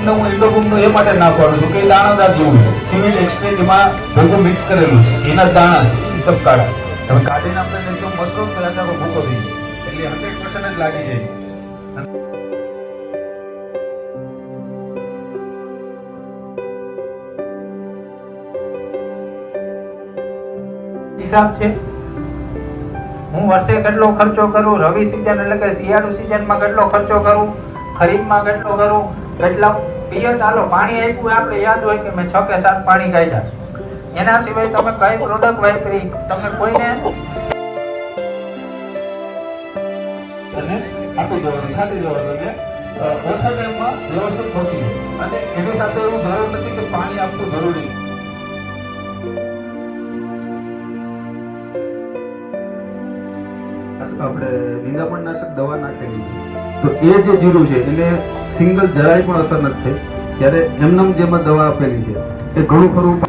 તમને હું ઇન્ડોગુમનું એ માટે નાખવાનું છું કે એ દાણાદાર જેવું છે. સિમેન્ટ એક્સટ્રેક્ટ એમાં ભેગું મિક્સ કરેલું છે, એના દાણા છે એકદમ કાળા. તમે કાઢીને આપણે એકદમ મશરૂમ તો આપણે ભૂકો થઈ જાય એટલે 100% જ લાગી જાય. હિસાબ છે હું વર્ષે કેટલો ખર્ચો કરું, રવિ સિઝન એટલે કે શિયાળુ સિઝનમાં કેટલો ખર્ચો કરું, ખરીફમાં કેટલો કરું, કેટલા પિયત હાલો પાણી આપ્યું આપણે યાદ હોય કે મેં 6 કે 7 પાણી કાઢ્યા. એના સિવાય તમે કઈ પ્રોડક્ટ વાપરી તમે કોઈને અને આપી દેવાનું, છાંટી દેવાનું એટલે ઓછા ટાઈમમાં વ્યવસ્થિત પહોંચી જાય. અને એની સાથે એવું જરૂર નથી કે પાણી આપવું જરૂરી. આપણે નિંદામણનાશક દવા નાખેલી તો એ જે જીરું છે એને સિંગલ જરાય પણ અસર નથી થઈ. ત્યારે એમનેમ જેમાં દવા આપેલી છે એ ઘણું ખરું